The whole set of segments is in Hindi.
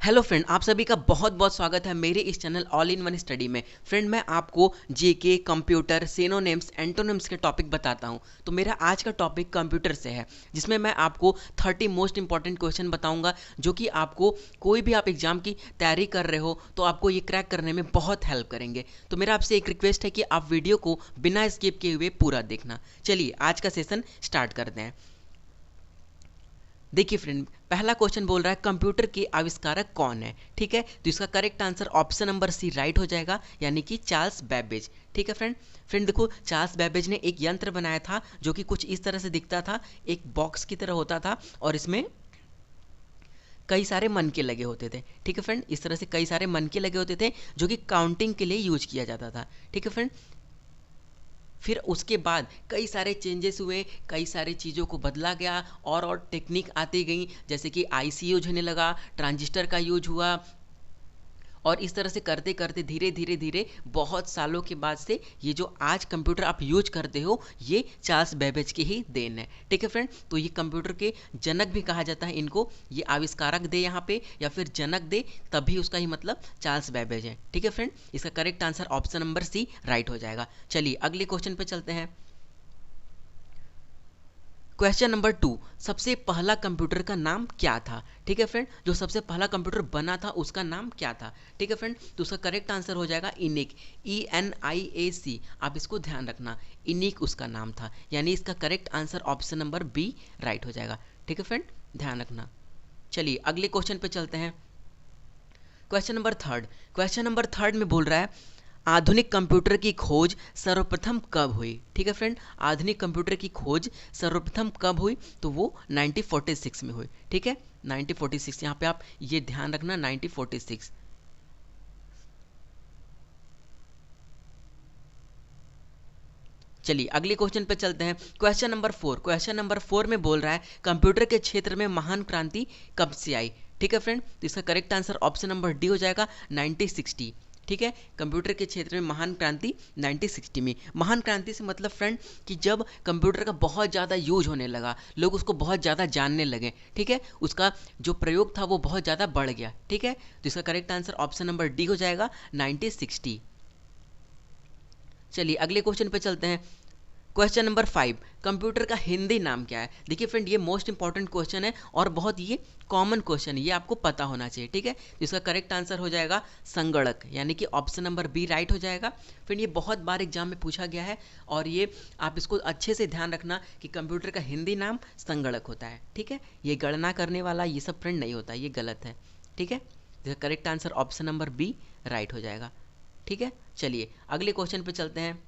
हेलो फ्रेंड, आप सभी का बहुत बहुत स्वागत है मेरे इस channel all in one study में। फ्रेंड, मैं आपको जीके, कंप्यूटर, सिनोनिम्स, एंटोनिम्स के टॉपिक बताता हूं। तो मेरा आज का टॉपिक कंप्यूटर से है, जिसमें मैं आपको 30 मोस्ट इंपॉर्टेंट क्वेश्चन बताऊंगा, जो कि आपको कोई भी आप एग्जाम की तैयारी कर रहे हो तो आपको ये क्रैक करने में बहुत हेल्प करेंगे। तो मेरा आपसे एक रिक्वेस्ट है कि आप वीडियो को बिना स्किप किए हुए पूरा देखना। चलिए आज का सेशन स्टार्ट करते हैं। देखिए फ्रेंड, पहला क्वेश्चन बोल रहा है कंप्यूटर के आविष्कारक कौन है। ठीक है, तो इसका correct answer option number C right हो जाएगा, यानी कि चार्ल्स बैबेज। ठीक है फ्रेंड देखो, चार्ल्स बैबेज ने एक यंत्र बनाया था जो कि कुछ इस तरह से दिखता था, एक बॉक्स की तरह होता था और इसमें कई सारे मनके लगे होते थे। ठीक है फ्रेंड, इस तरह से कई सारे मनके लगे होते थे जो कि काउंटिंग के लिए यूज किया जाता था। ठीक है फ्रेंड, फिर उसके बाद कई सारे चेंजेस हुए, कई सारी चीज़ों को बदला गया और टेक्निक आती गई, जैसे कि आईसी यूज होने लगा, ट्रांजिस्टर का यूज हुआ और इस तरह से करते करते धीरे धीरे धीरे बहुत सालों के बाद से ये जो आज कंप्यूटर आप यूज करते हो, ये चार्ल्स बेबेज की ही देन है। ठीक है फ्रेंड, तो ये कंप्यूटर के जनक भी कहा जाता है इनको। ये आविष्कारक दे यहाँ पे या फिर जनक दे, तभी उसका ही मतलब चार्ल्स बेबेज है। ठीक है फ्रेंड, इसका correct answer option number C right हो जाएगा। चलिए अगले क्वेश्चन पे चलते हैं। क्वेश्चन नंबर 2, सबसे पहला कंप्यूटर का नाम क्या था। ठीक है फ्रेंड, जो सबसे पहला कंप्यूटर बना था उसका नाम क्या था। ठीक है फ्रेंड, तो उसका करेक्ट आंसर हो जाएगा इनिक, ENIAC। आप इसको ध्यान रखना, इनिक उसका नाम था, यानी इसका correct answer option number B right हो जाएगा। ठीक है फ्रेंड, ध्यान रखना। चलिए अगले क्वेश्चन पे चलते हैं। क्वेश्चन नंबर थर्ड में बोल रहा है आधुनिक कंप्यूटर की खोज सर्वप्रथम कब हुई। ठीक है फ्रेंड, आधुनिक कंप्यूटर की खोज सर्वप्रथम कब हुई, तो वो 1946 में हुई। ठीक है, 1946, यहाँ पे आप ये ध्यान रखना, 1946। चलिए अगले क्वेश्चन पे चलते हैं। क्वेश्चन नंबर फोर में बोल रहा है कंप्यूटर के क्षेत्र में महान क्रांति कब से आई। ठीक है फ्रेंड, तो इसका correct answer option number D हो जाएगा, 1960। ठीक है, कंप्यूटर के क्षेत्र में महान क्रांति 1960 में। महान क्रांति से मतलब फ्रेंड कि जब कंप्यूटर का बहुत ज़्यादा यूज होने लगा, लोग उसको बहुत ज़्यादा जानने लगे। ठीक है, उसका जो प्रयोग था वो बहुत ज़्यादा बढ़ गया। ठीक है, तो इसका correct answer option number D हो जाएगा, 1960। चलिए अगले क्वेश्चन पे चलते हैं। क्वेश्चन नंबर 5, कंप्यूटर का हिंदी नाम क्या है। देखिए फ्रेंड, ये मोस्ट इंपॉर्टेंट क्वेश्चन है और बहुत ये कॉमन क्वेश्चन है, ये आपको पता होना चाहिए। ठीक है, तो इसका करेक्ट आंसर हो जाएगा संगणक, यानी कि ऑप्शन नंबर बी राइट हो जाएगा। फ्रेंड, ये बहुत बार एग्जाम में पूछा गया है और ये आप इसको अच्छे से ध्यान रखना कि कंप्यूटर का हिंदी नाम संगणक होता है। ठीक है, ये गणना करने वाला ये सब फ्रेंड नहीं होता, ये गलत है। ठीक है, इसका correct answer option number B right हो जाएगा। ठीक है, चलिए अगले क्वेश्चन पे चलते हैं।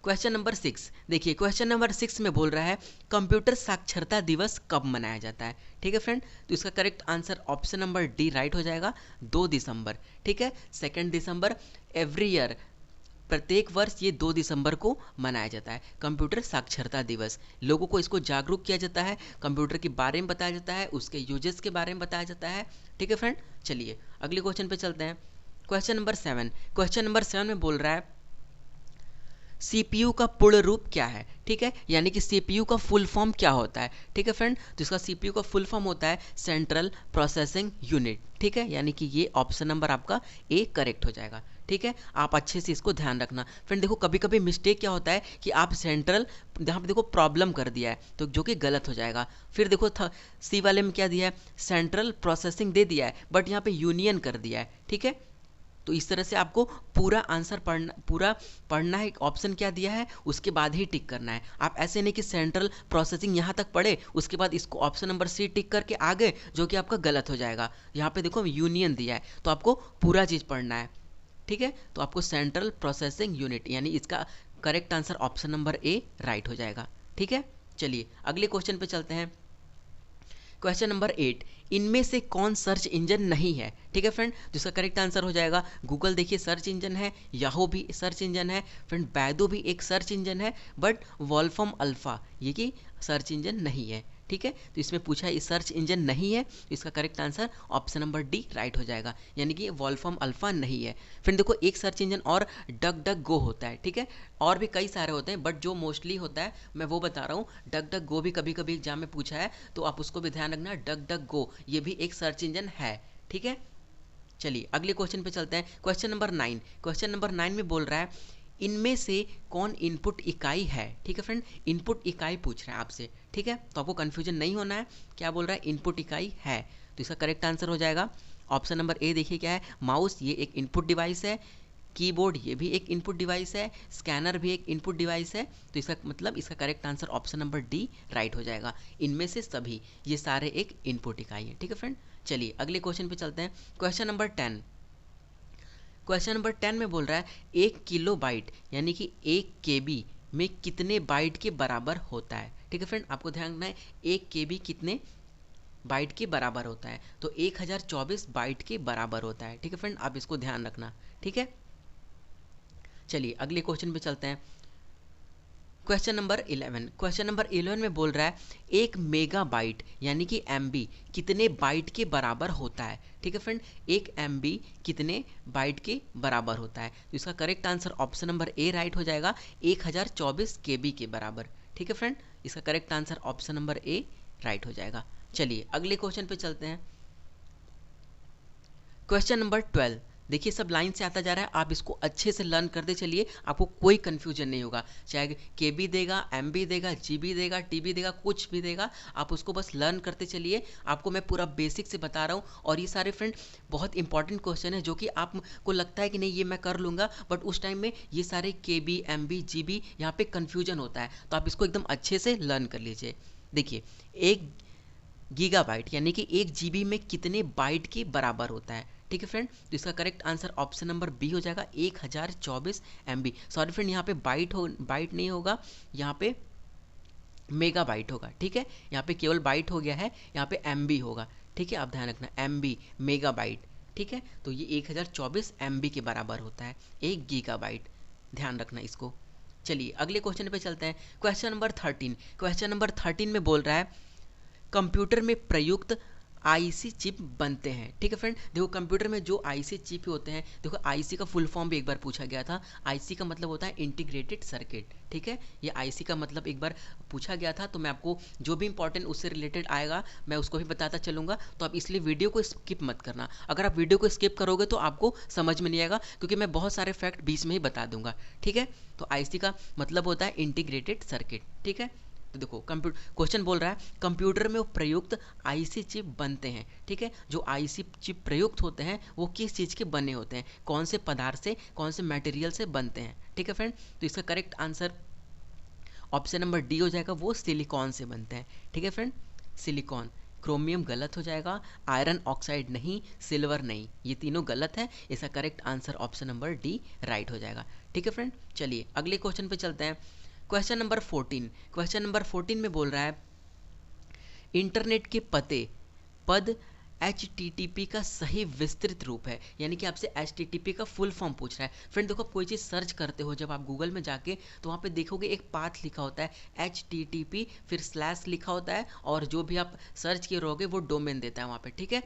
क्वेश्चन नंबर 6, देखिए क्वेश्चन नंबर 6 में बोल रहा है कंप्यूटर साक्षरता दिवस कब मनाया जाता है। ठीक है फ्रेंड, तो इसका correct answer option number D right हो जाएगा, 2 दिसंबर। ठीक है, 2 दिसंबर एवरी ईयर, प्रत्येक वर्ष ये 2 दिसंबर को मनाया जाता है कंप्यूटर साक्षरता दिवस। लोगों को इसको जागरूक किया जाता है, कंप्यूटर के बारे में बताया जाता है, उसके यूजेस के बारे में बताया जाता है। ठीक है फ्रेंड, चलिए अगले क्वेश्चन पे चलते हैं। क्वेश्चन नंबर 7 में बोल रहा है सीपीयू का पूर्ण रूप क्या है। ठीक है, यानी कि सीपीयू का फुल फॉर्म क्या होता है। ठीक है फ्रेंड, तो इसका सीपीयू का फुल फॉर्म होता है सेंट्रल प्रोसेसिंग यूनिट। ठीक है, यानी कि ये ऑप्शन नंबर आपका ए करेक्ट हो जाएगा। ठीक है, आप अच्छे से इसको ध्यान रखना। फ्रेंड देखो, कभी कभी मिस्टेक क्या होता है कि आप सेंट्रल, जहाँ पे देखो प्रॉब्लम कर दिया है तो जो कि गलत हो जाएगा। फिर देखो सी वाले में क्या दिया है, सेंट्रल प्रोसेसिंग दे दिया है, बट यहाँ पे यूनियन कर दिया है। ठीक है, तो इस तरह से आपको पूरा आंसर पूरा पढ़ना है, ऑप्शन क्या दिया है उसके बाद ही टिक करना है। आप ऐसे नहीं कि सेंट्रल प्रोसेसिंग यहाँ तक पढ़े उसके बाद इसको ऑप्शन नंबर सी टिक करके आगे, जो कि आपका गलत हो जाएगा। यहाँ पे देखो यूनियन दिया है तो आपको पूरा चीज़ पढ़ना है। ठीक है, तो आपको सेंट्रल प्रोसेसिंग यूनिट, यानी इसका correct answer option number A right हो जाएगा। ठीक है, चलिए अगले क्वेश्चन पे चलते हैं। क्वेश्चन नंबर 8, इनमें से कौन सर्च इंजन नहीं है। ठीक है फ्रेंड, जिसका करेक्ट आंसर हो जाएगा गूगल, देखिए सर्च इंजन है, याहू भी सर्च इंजन है, फ्रेंड बैदो भी एक सर्च इंजन है, बट वॉल्फॉर्म अल्फा ये कि सर्च इंजन नहीं है। ठीक है, तो इसमें पूछा है सर्च इंजन नहीं है, तो इसका correct answer option number D right हो जाएगा, यानी कि वॉल्फॉर्म अल्फा नहीं है। फिर देखो एक सर्च इंजन और डक डक गो होता है, ठीक है, और भी कई सारे होते हैं, बट जो मोस्टली होता है मैं वो बता रहा हूँ। डक डक गो भी कभी कभी एग्जाम में पूछा है, तो आप उसको भी ध्यान रखना, डक डक गो ये भी एक सर्च इंजन है, ठीक है। चलिए अगले क्वेश्चन पे चलते हैं, क्वेश्चन नंबर 9। क्वेश्चन नंबर 9 में बोल रहा है इनमें से कौन इनपुट इकाई है, ठीक है फ्रेंड, इनपुट इकाई पूछ रहा है आपसे, ठीक है, तो आपको कंफ्यूजन नहीं होना है, क्या बोल रहा है इनपुट इकाई है, तो इसका करेक्ट आंसर हो जाएगा ऑप्शन नंबर ए। देखिए क्या है, माउस ये एक इनपुट डिवाइस है, कीबोर्ड ये भी एक इनपुट डिवाइस है, स्कैनर भी एक इनपुट डिवाइस है, तो इसका मतलब इसका correct answer option number D right हो जाएगा, इनमें से सभी ये सारे एक इनपुट इकाई है, ठीक है फ्रेंड। चलिए अगले क्वेश्चन पे चलते हैं, क्वेश्चन नंबर 10। क्वेश्चन नंबर 10 में बोल रहा है 1 किलो बाइट यानी कि 1 केबी में कितने बाइट के बराबर होता है, ठीक है फ्रेंड, आपको ध्यान रखना है 1 केबी कितने बाइट के बराबर होता है, तो 1024 बाइट के बराबर होता है, ठीक है फ्रेंड, आप इसको ध्यान रखना, ठीक है। चलिए अगले क्वेश्चन पे चलते हैं, क्वेश्चन नंबर 11। क्वेश्चन नंबर 11 में बोल रहा है 1 मेगाबाइट यानी कि MB कितने बाइट के बराबर होता है, ठीक है फ्रेंड, 1 MB कितने बाइट के बराबर होता है, तो इसका correct answer option number A right हो जाएगा, 1024 KB के बराबर, ठीक है फ्रेंड, इसका correct answer option number A right हो जाएगा। चलिए अगले क्वेश्चन पे चलते हैं, क्वेश्चन नंबर 12। देखिए सब लाइन से आता जा रहा है, आप इसको अच्छे से लर्न करते चलिए, आपको कोई कंफ्यूजन नहीं होगा, चाहे KB देगा, MB देगा, GB देगा, TB देगा, कुछ भी देगा, आप उसको बस लर्न करते चलिए, आपको मैं पूरा बेसिक से बता रहा हूँ, और ये सारे फ्रेंड बहुत इंपॉर्टेंट क्वेश्चन है, जो कि आपको लगता है कि नहीं ये मैं कर लूँगा, बट उस टाइम में ये सारे KB MB GB यहाँ पे कन्फ्यूजन होता है, तो आप इसको एकदम अच्छे से लर्न कर लीजिए। देखिए 1 गीगाबाइट यानी कि 1 GB में कितने बाइट के बराबर होता है, ठीक है फ्रेंड, तो इसका correct answer option number B हो जाएगा, 1024 MB। सॉरी फ्रेंड, यहाँ पे बाइट नहीं होगा, यहाँ पे मेगाबाइट होगा, ठीक है, यहाँ पे केवल बाइट हो गया है, यहाँ पे MB होगा, ठीक है, आप ध्यान रखना MB मेगाबाइट, ठीक है, तो ये 1024 MB के बराबर होता है 1 गीगाबाइट, ध्यान रखना इसको। चलिए अगले क्वेश्चन पे चलते हैं, क्वेश्चन नंबर 13। क्वेश्चन नंबर 13 में बोल रहा है कंप्यूटर में प्रयुक्त IC चिप बनते हैं, ठीक है फ्रेंड, देखो कंप्यूटर में जो IC चिप होते हैं, देखो IC का फुल फॉर्म भी एक बार पूछा गया था, IC का मतलब होता है इंटीग्रेटेड सर्किट, ठीक है, ये IC का मतलब एक बार पूछा गया था, तो मैं आपको जो भी इंपॉर्टेंट उससे रिलेटेड आएगा मैं उसको भी बताता चलूँगा, तो आप इसलिए वीडियो को स्किप मत करना, अगर आप वीडियो को स्किप करोगे तो आपको समझ में नहीं आएगा, क्योंकि मैं बहुत सारे फैक्ट बीच में ही बता दूंगा, ठीक है, तो IC का मतलब होता है इंटीग्रेटेड सर्किट, ठीक है। तो देखो क्वेश्चन बोल रहा है कंप्यूटर में प्रयुक्त IC चिप बनते हैं, ठीक है, जो IC चिप प्रयुक्त होते हैं वो किस चीज़ के बने होते हैं, कौन से पदार्थ से, कौन से मटेरियल से बनते हैं, ठीक है फ्रेंड, तो इसका correct answer option number D हो जाएगा, वो सिलिकॉन से बनते हैं, ठीक है फ्रेंड, सिलिकॉन। क्रोमियम गलत हो जाएगा, आयरन ऑक्साइड नहीं, सिल्वर नहीं, ये तीनों गलत है, इसका correct answer option number D right हो जाएगा, ठीक है फ्रेंड। चलिए अगले क्वेश्चन पे चलते हैं, क्वेश्चन नंबर 14। क्वेश्चन नंबर 14 में बोल रहा है इंटरनेट के पद HTTP का सही विस्तृत रूप है, यानी कि आपसे HTTP का फुल फॉर्म पूछ रहा है। फ्रेंड देखो, कोई चीज़ सर्च करते हो जब आप गूगल में जाके, तो वहाँ पे देखोगे एक पाथ लिखा होता है HTTP, फिर स्लैश लिखा होता है, और जो भी आप सर्च किए रहोगे वो डोमेन देता है वहाँ पे, ठीक है,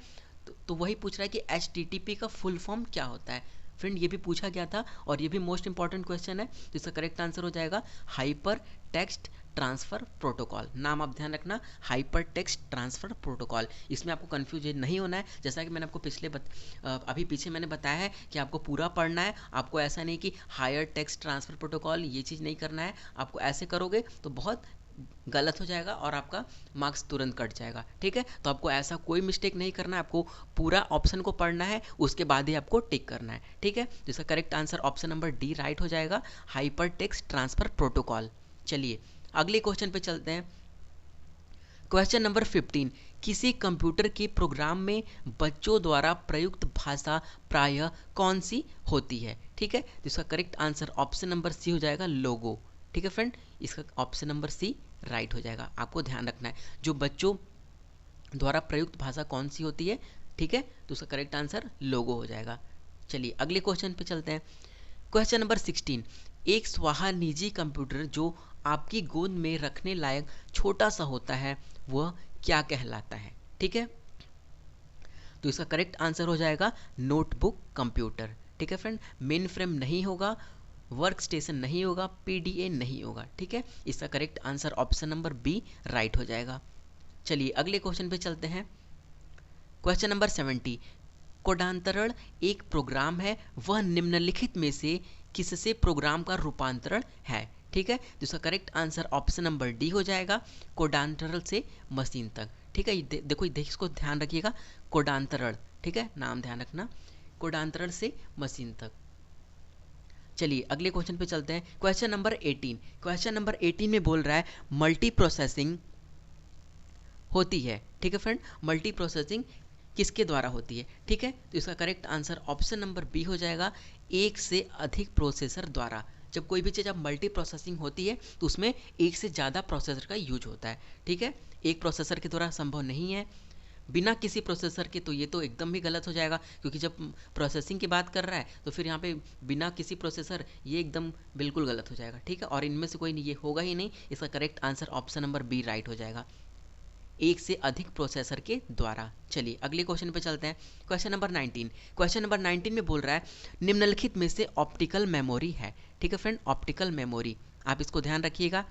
तो वही पूछ रहा है कि HTTP का फुल फॉर्म क्या होता है। फ्रेंड ये भी पूछा गया था, और ये भी मोस्ट इंपॉर्टेंट क्वेश्चन है, तो इसका करेक्ट आंसर हो जाएगा हाइपर टेक्स्ट ट्रांसफ़र प्रोटोकॉल, नाम आप ध्यान रखना, हाइपर टेक्स्ट ट्रांसफ़र प्रोटोकॉल, इसमें आपको कन्फ्यूजन नहीं होना है, जैसा कि मैंने आपको अभी पीछे मैंने बताया है कि आपको पूरा पढ़ना है, आपको ऐसा नहीं कि हायर टेक्स्ट ट्रांसफ़र प्रोटोकॉल ये चीज़ नहीं करना है, आपको ऐसे करोगे तो बहुत गलत हो जाएगा और आपका मार्क्स तुरंत कट जाएगा, ठीक है, तो आपको ऐसा कोई मिस्टेक नहीं करना है, आपको पूरा ऑप्शन को पढ़ना है, उसके बाद ही आपको टिक करना है, ठीक है, तो इसका correct answer option number D right हो जाएगा, हाइपर टेक्स्ट ट्रांसफ़र प्रोटोकॉल। चलिए अगले क्वेश्चन पे चलते हैं, क्वेश्चन नंबर 15। किसी कंप्यूटर के प्रोग्राम में बच्चों द्वारा प्रयुक्त भाषा प्रायः कौन सी होती है, ठीक है, तो इसका correct answer option number C हो जाएगा, लोगो, ठीक है फ्रेंड, इसका ऑप्शन नंबर सी राइट हो जाएगा, आपको ध्यान रखना है जो बच्चों द्वारा प्रयुक्त भाषा कौन सी होती है, ठीक है, तो उसका करेक्ट आंसर लोगो हो जाएगा। चलिए अगले क्वेश्चन पे चलते हैं, क्वेश्चन नंबर 16। एक स्वाहा निजी कंप्यूटर जो आपकी गोद में रखने लायक छोटा सा होता है वह क्या कहलाता है? ठीक है, तो इसका करेक्ट आंसर हो जाएगा नोटबुक कंप्यूटर। ठीक है फ्रेंड, मेन फ्रेम नहीं होगा, वर्क स्टेशन नहीं होगा, पीडीए नहीं होगा। ठीक है, इसका correct answer option number B right हो जाएगा। चलिए अगले क्वेश्चन पे चलते हैं। क्वेश्चन नंबर 70, कोडांतरण एक प्रोग्राम है, वह निम्नलिखित में से किससे प्रोग्राम का रूपांतरण है? ठीक है, तो इसका correct answer option number D हो जाएगा, कोडांतरण से मशीन तक। ठीक है, देखो इसको ध्यान रखिएगा, कोडांतरण। ठीक है, नाम ध्यान रखना, कोडांतरण से मशीन तक। चलिए अगले क्वेश्चन पे चलते हैं। क्वेश्चन नंबर 18, क्वेश्चन नंबर 18 में बोल रहा है मल्टी प्रोसेसिंग होती है। ठीक है फ्रेंड, मल्टी प्रोसेसिंग किसके द्वारा होती है? ठीक है, तो इसका correct answer option number B हो जाएगा, एक से अधिक प्रोसेसर द्वारा। जब कोई भी चीज़ अब मल्टी प्रोसेसिंग होती है तो उसमें एक से ज़्यादा प्रोसेसर का यूज होता है। ठीक है, एक प्रोसेसर के द्वारा संभव नहीं है, बिना किसी प्रोसेसर के तो ये तो एकदम ही गलत हो जाएगा, क्योंकि जब प्रोसेसिंग की बात कर रहा है तो फिर यहाँ पे बिना किसी प्रोसेसर ये एकदम बिल्कुल गलत हो जाएगा। ठीक है, और इनमें से कोई नहीं, ये होगा ही नहीं। इसका correct answer option number B right हो जाएगा, एक से अधिक प्रोसेसर के द्वारा। चलिए अगले क्वेश्चन पे चलते हैं। क्वेश्चन नंबर 19, क्वेश्चन नंबर 19 में बोल रहा है निम्नलिखित में से ऑप्टिकल मेमोरी है। ठीक है फ्रेंड, ऑप्टिकल मेमोरी, आप इसको ध्यान रखिएगा।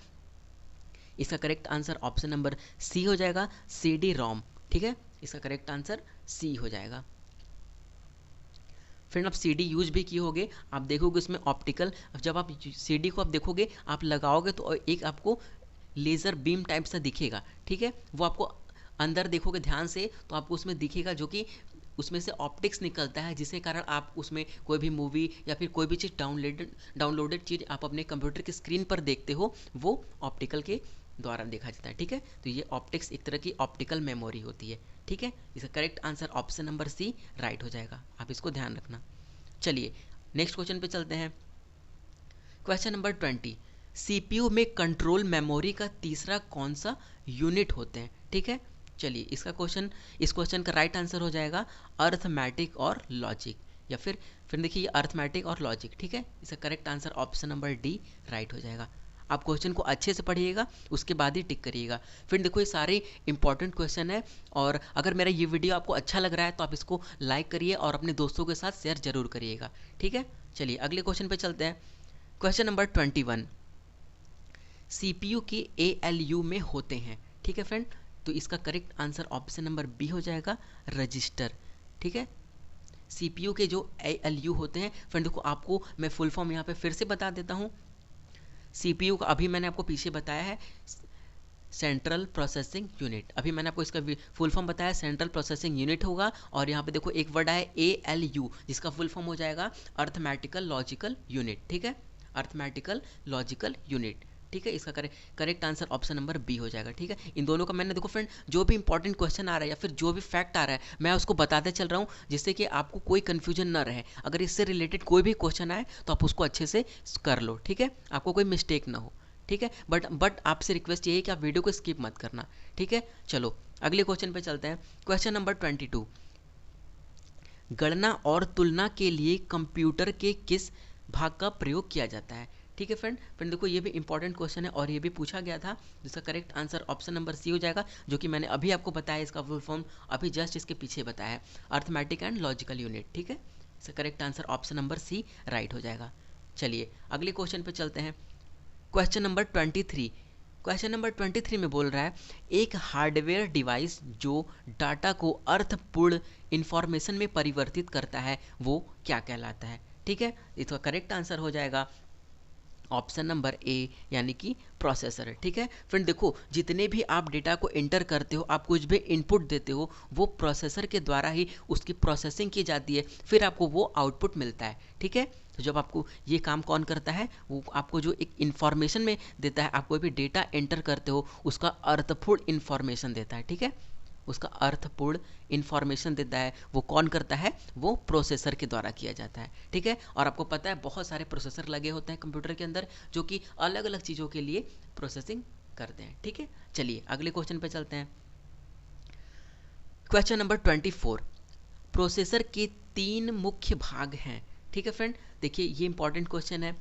इसका correct answer option number C हो जाएगा, CD रोम। ठीक है, इसका करेक्ट आंसर सी हो जाएगा। फ्रेंड आप CD यूज भी किए होगे, आप देखोगे उसमें ऑप्टिकल, जब आप CD को आप देखोगे, आप लगाओगे तो एक आपको लेज़र बीम टाइप सा दिखेगा। ठीक है, वो आपको अंदर देखोगे ध्यान से तो आपको उसमें दिखेगा, जो कि उसमें से ऑप्टिक्स निकलता है, जिसके कारण आप उसमें कोई भी मूवी या फिर कोई भी चीज़ डाउनलोडेड चीज़ आप अपने कंप्यूटर की स्क्रीन पर देखते हो, वो ऑप्टिकल के द्वारा देखा जाता है। ठीक है, तो ये ऑप्टिक्स एक तरह की ऑप्टिकल मेमोरी होती है। ठीक है, इसका correct answer option number C right हो जाएगा, आप इसको ध्यान रखना। चलिए नेक्स्ट क्वेश्चन पे चलते हैं। क्वेश्चन नंबर 20, CPU में कंट्रोल मेमोरी का तीसरा कौन सा यूनिट होते हैं? ठीक है, चलिए इस क्वेश्चन का राइट आंसर हो जाएगा अर्थमेटिक और लॉजिक, या फिर देखिए अर्थमेटिक और लॉजिक। ठीक है, इसका correct answer option number D right हो जाएगा। आप क्वेश्चन को अच्छे से पढ़िएगा, उसके बाद ही टिक करिएगा। फिर देखो ये सारे इंपॉर्टेंट क्वेश्चन है, और अगर मेरा ये वीडियो आपको अच्छा लग रहा है तो आप इसको लाइक करिए और अपने दोस्तों के साथ शेयर जरूर करिएगा। ठीक है, चलिए अगले क्वेश्चन पे चलते हैं। क्वेश्चन नंबर 21, CPU के ALU में होते हैं। ठीक है फ्रेंड, तो इसका correct answer option number B हो जाएगा, रजिस्टर। ठीक है, CPU के जो ALU होते हैं, फ्रेंड देखो आपको मैं फुल फॉर्म यहाँ पे फिर से बता देता हूँ। CPU का अभी मैंने आपको पीछे बताया है, सेंट्रल प्रोसेसिंग यूनिट। अभी मैंने आपको इसका फुल फॉर्म बताया, सेंट्रल प्रोसेसिंग यूनिट होगा, और यहाँ पे देखो एक वर्ड है ALU, जिसका फुल फॉर्म हो जाएगा अर्थमेटिकल लॉजिकल यूनिट। ठीक है, अर्थमेटिकल लॉजिकल यूनिट। ठीक है, इसका correct answer option number B हो जाएगा। ठीक है, इन दोनों का मैंने देखो फ्रेंड, जो भी इंपॉर्टेंट क्वेश्चन आ रहा है या फिर जो भी फैक्ट आ रहा है, मैं उसको बताते चल रहा हूँ, जिससे कि आपको कोई कंफ्यूजन ना रहे। अगर इससे रिलेटेड कोई भी क्वेश्चन आए तो आप उसको अच्छे से कर लो। ठीक है, आपको कोई मिस्टेक ना हो। ठीक है, बट आपसे रिक्वेस्ट ये है कि आप वीडियो को स्किप मत करना। ठीक है, चलो अगले क्वेश्चन पे चलते हैं। क्वेश्चन नंबर 22, गणना और तुलना के लिए कंप्यूटर के किस भाग का प्रयोग किया जाता है? ठीक है फ्रेंड देखो ये भी इंपॉर्टेंट क्वेश्चन है, और ये भी पूछा गया था, जिसका correct answer option number C हो जाएगा, जो कि मैंने अभी आपको बताया, इसका फुल फॉर्म अभी जस्ट इसके पीछे बताया है, अर्थमेटिक एंड लॉजिकल यूनिट। ठीक है, इसका correct answer option number C right हो जाएगा। चलिए अगले क्वेश्चन पे चलते हैं। क्वेश्चन नंबर 23, क्वेश्चन नंबर 23 में बोल रहा है एक हार्डवेयर डिवाइस जो डाटा को अर्थपूर्ण इंफॉर्मेशन में परिवर्तित करता है, वो क्या कहलाता है? ठीक है, इसका करेक्ट आंसर हो जाएगा ऑप्शन नंबर ए, यानी कि प्रोसेसर। ठीक है फ्रेंड, देखो जितने भी आप डेटा को एंटर करते हो, आप कुछ भी इनपुट देते हो, वो प्रोसेसर के द्वारा ही उसकी प्रोसेसिंग की जाती है, फिर आपको वो आउटपुट मिलता है। ठीक है, तो जब आपको ये काम कौन करता है, वो आपको जो एक इन्फॉर्मेशन में देता है, आप कोई भी डेटा एंटर करते हो उसका अर्थपूर्ण इन्फॉर्मेशन देता है। ठीक है, उसका अर्थपूर्ण इन्फॉर्मेशन देता है, वो कौन करता है, वो प्रोसेसर के द्वारा किया जाता है। ठीक है, और आपको पता है बहुत सारे प्रोसेसर लगे होते हैं कंप्यूटर के अंदर, जो कि अलग अलग चीज़ों के लिए प्रोसेसिंग करते हैं। ठीक है, चलिए अगले क्वेश्चन पे चलते हैं। क्वेश्चन नंबर 24, प्रोसेसर के 3 मुख्य भाग हैं। ठीक है फ्रेंड, देखिए ये इंपॉर्टेंट क्वेश्चन है,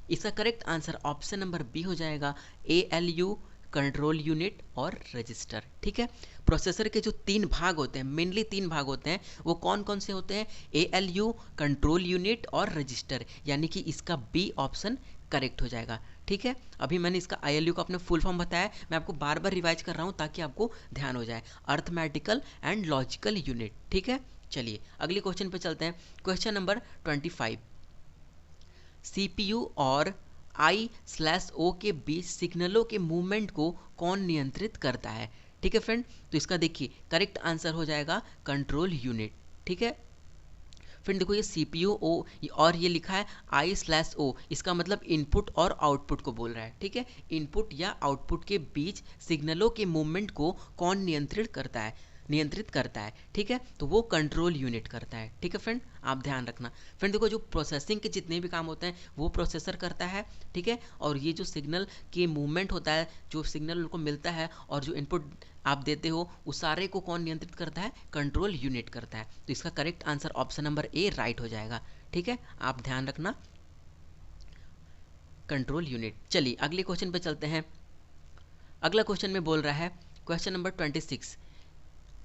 इसका correct answer option number B हो जाएगा, ALU, कंट्रोल यूनिट और रजिस्टर। ठीक है, प्रोसेसर के जो 3 भाग होते हैं, मेनली 3 भाग होते हैं, वो कौन कौन से होते हैं? ALU, कंट्रोल यूनिट और रजिस्टर, यानी कि इसका बी ऑप्शन करेक्ट हो जाएगा। ठीक है, अभी मैंने इसका ILU का अपने फुल फॉर्म बताया, मैं आपको बार बार रिवाइज कर रहा हूँ ताकि आपको ध्यान हो जाए, अर्थमेटिकल एंड लॉजिकल यूनिट। ठीक है, चलिए अगले क्वेश्चन पे चलते हैं। क्वेश्चन नंबर 25, CPU और I/O के बीच सिग्नलों के मूवमेंट को कौन नियंत्रित करता है? ठीक है फ्रेंड, तो इसका देखिए करेक्ट आंसर हो जाएगा कंट्रोल यूनिट। ठीक है फ्रेंड, देखो ये CPU और ये लिखा है I/O, इसका मतलब इनपुट और आउटपुट को बोल रहा है। ठीक है, इनपुट या आउटपुट के बीच सिग्नलों के मूवमेंट को कौन नियंत्रित करता है? ठीक है, तो वो कंट्रोल यूनिट करता है। ठीक है फ्रेंड, आप ध्यान रखना। फ्रेंड देखो, जो प्रोसेसिंग के जितने भी काम होते हैं वो प्रोसेसर करता है। ठीक है, और ये जो सिग्नल के मूवमेंट होता है, जो सिग्नल उनको मिलता है और जो इनपुट आप देते हो, उस सारे को कौन नियंत्रित करता है? कंट्रोल यूनिट करता है। तो इसका correct answer option number A right हो जाएगा। ठीक है, आप ध्यान रखना, कंट्रोल यूनिट। चलिए अगले क्वेश्चन पे चलते हैं। अगला क्वेश्चन में बोल रहा है, क्वेश्चन नंबर 26,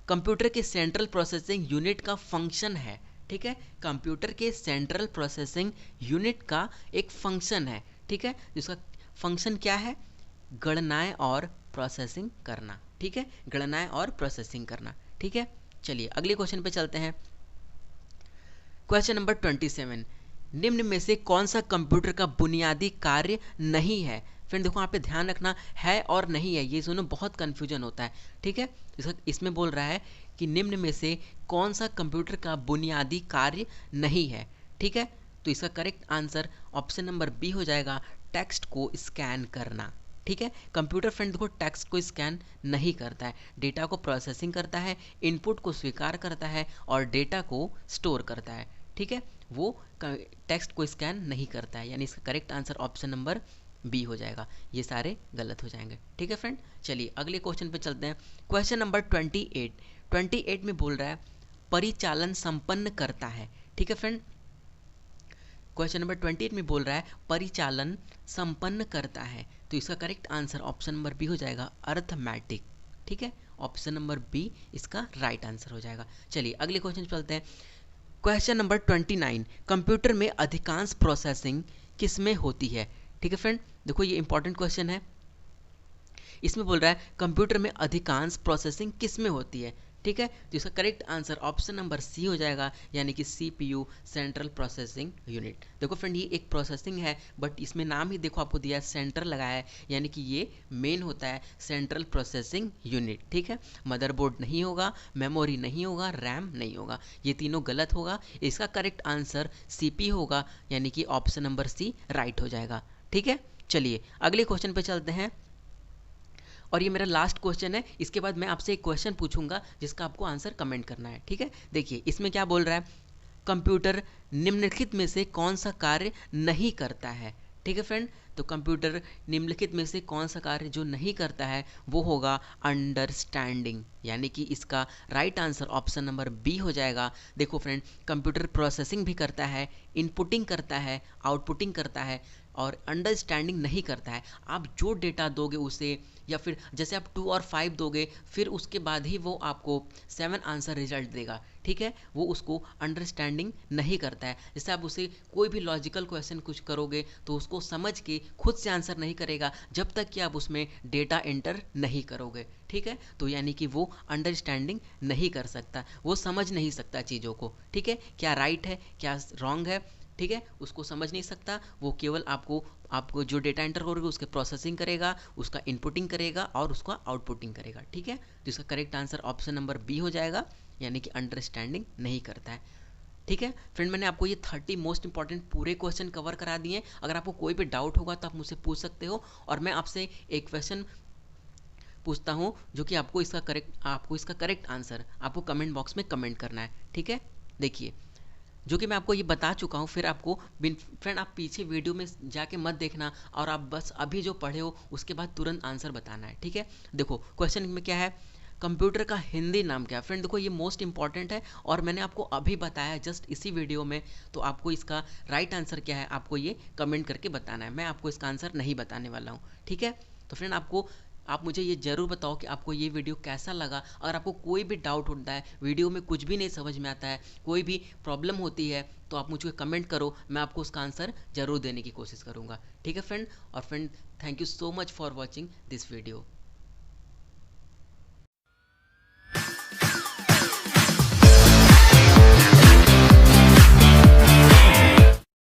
कंप्यूटर के सेंट्रल प्रोसेसिंग यूनिट का फंक्शन है। ठीक है, कंप्यूटर के सेंट्रल प्रोसेसिंग यूनिट का एक फंक्शन है। ठीक है, जिसका फंक्शन क्या है? गणनाएं और प्रोसेसिंग करना। ठीक है, गणनाएं और प्रोसेसिंग करना। ठीक है, चलिए अगले क्वेश्चन पे चलते हैं। क्वेश्चन नंबर 27, निम्न में से कौन सा कंप्यूटर का बुनियादी कार्य नहीं है? फ्रेंड देखो, यहाँ पे ध्यान रखना, है और नहीं है, ये दोनों बहुत कन्फ्यूजन होता है। ठीक है, इसमें बोल रहा है कि निम्न में से कौन सा कंप्यूटर का बुनियादी कार्य नहीं है। ठीक है, तो इसका correct answer option number B हो जाएगा, टेक्स्ट को स्कैन करना। ठीक है, कंप्यूटर फ्रेंड देखो टेक्स्ट को स्कैन नहीं करता है, डेटा को प्रोसेसिंग करता है, इनपुट को स्वीकार करता है और डेटा को स्टोर करता है। ठीक है, वो टेक्स्ट को स्कैन नहीं करता है, यानी इसका correct answer option number B हो जाएगा। ये सारे गलत हो जाएंगे। ठीक है फ्रेंड, चलिए अगले क्वेश्चन पे चलते हैं। क्वेश्चन नंबर 28 में बोल रहा है परिचालन संपन्न करता है। ठीक है फ्रेंड, क्वेश्चन नंबर 28 में बोल रहा है परिचालन संपन्न करता है, तो इसका correct answer option number B हो जाएगा, अर्थमेटिक। ठीक है, ऑप्शन नंबर बी इसका राइट आंसर हो जाएगा। चलिए अगले क्वेश्चन चलते हैं। क्वेश्चन नंबर 29, कंप्यूटर में अधिकांश प्रोसेसिंग किस में होती है? ठीक है फ्रेंड, देखो ये इंपॉर्टेंट क्वेश्चन है। इसमें बोल रहा है कंप्यूटर में अधिकांश प्रोसेसिंग किस में होती है? ठीक है, तो इसका correct answer option number C हो जाएगा, यानी कि CPU, सेंट्रल प्रोसेसिंग यूनिट। देखो फ्रेंड, ये एक प्रोसेसिंग है, बट इसमें नाम ही देखो आपको दिया है, सेंटर लगाया है, यानी कि ये मेन होता है सेंट्रल प्रोसेसिंग यूनिट। ठीक है, मदरबोर्ड नहीं होगा, मेमोरी नहीं होगा, रैम नहीं होगा, ये तीनों गलत होगा। इसका करेक्ट आंसर CPU होगा, यानी कि ऑप्शन नंबर सी राइट हो जाएगा। ठीक है, चलिए अगले क्वेश्चन पे चलते हैं, और ये मेरा लास्ट क्वेश्चन है। इसके बाद मैं आपसे एक क्वेश्चन पूछूंगा जिसका आपको आंसर कमेंट करना है। ठीक है, देखिए इसमें क्या बोल रहा है, कंप्यूटर निम्नलिखित में से कौन सा कार्य नहीं करता है? ठीक है फ्रेंड, तो कंप्यूटर निम्नलिखित में से कौन सा कार्य जो नहीं करता है वो होगा अंडरस्टैंडिंग, यानी कि इसका right answer option number B हो जाएगा। देखो फ्रेंड, कंप्यूटर प्रोसेसिंग भी करता है, इनपुटिंग करता है, आउटपुटिंग करता है, और अंडरस्टैंडिंग नहीं करता है। आप जो डेटा दोगे उसे, या फिर जैसे आप 2 और 5 दोगे, फिर उसके बाद ही वो आपको 7 आंसर रिजल्ट देगा। ठीक है, वो उसको अंडरस्टैंडिंग नहीं करता है। जैसे आप उसे कोई भी लॉजिकल क्वेश्चन कुछ करोगे तो उसको समझ के खुद से आंसर नहीं करेगा जब तक कि आप उसमें डेटा एंटर नहीं करोगे। ठीक है, तो यानी कि वो अंडरस्टैंडिंग नहीं कर सकता, वो समझ नहीं सकता चीज़ों को। ठीक है, क्या राइट है क्या रॉन्ग है, ठीक है, उसको समझ नहीं सकता। वो केवल आपको जो डेटा एंटर करोगे उसके प्रोसेसिंग करेगा, उसका इनपुटिंग करेगा और उसका आउटपुटिंग करेगा। ठीक है, तो इसका correct answer option number B हो जाएगा, यानी कि अंडरस्टैंडिंग नहीं करता है। ठीक है फ्रेंड, मैंने आपको ये 30 मोस्ट इंपॉर्टेंट पूरे क्वेश्चन कवर करा दिए। अगर आपको कोई भी डाउट होगा तो आप मुझसे पूछ सकते हो, और मैं आपसे एक क्वेश्चन पूछता हूँ जो कि आपको इसका करेक्ट आंसर आपको कमेंट बॉक्स में कमेंट करना है। ठीक है, देखिए जो कि मैं आपको ये बता चुका हूँ, फिर आपको फ्रेंड आप पीछे वीडियो में जाके मत देखना, और आप बस अभी जो पढ़े हो उसके बाद तुरंत आंसर बताना है। ठीक है, देखो क्वेश्चन में क्या है, कंप्यूटर का हिंदी नाम क्या है? फ्रेंड देखो ये मोस्ट इंपॉर्टेंट है, और मैंने आपको अभी बताया जस्ट इसी वीडियो में, तो आपको इसका राइट आंसर क्या है आपको ये कमेंट करके बताना है। मैं आपको इसका आंसर नहीं बताने वाला हूँ। ठीक है, तो फ्रेंड आपको आप मुझे ये ज़रूर बताओ कि आपको ये वीडियो कैसा लगा। अगर आपको कोई भी डाउट होता है, वीडियो में कुछ भी नहीं समझ में आता है, कोई भी प्रॉब्लम होती है, तो आप मुझे कमेंट करो, मैं आपको उसका आंसर ज़रूर देने की कोशिश करूँगा। ठीक है फ्रेंड। और friend, thank you so much for watching this video.